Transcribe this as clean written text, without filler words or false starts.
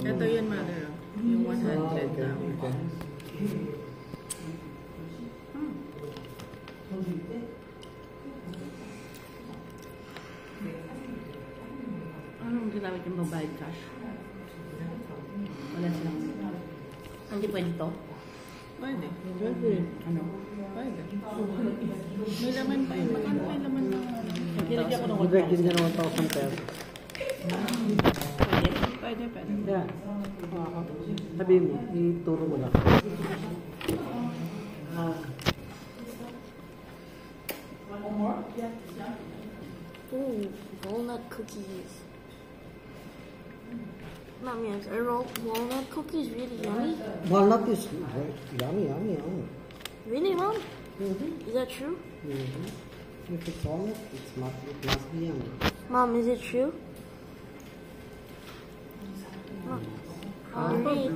Ito yun, mother. Yung 100 okay, daw. okay. Anong ginamit yung babayad cash? Wala silang. Hindi pwede to? Pwede. Pwede. Ano? Pwede. May laman pa yun. Magkano may laman na? Nilagyan ko ng Direct din ka ng 1,000 pesos. Pwede? Pwede, pwede. Yeah. Sabihin mo, ituro mo lang. Ooh, walnut cookies. Mommy, are walnut cookies really yummy? Walnut is yummy. Really, Mom? Mm-hmm. Is that true? Mm-hmm. If it's walnut, it must be yummy. Mom, is it true? Mom, great.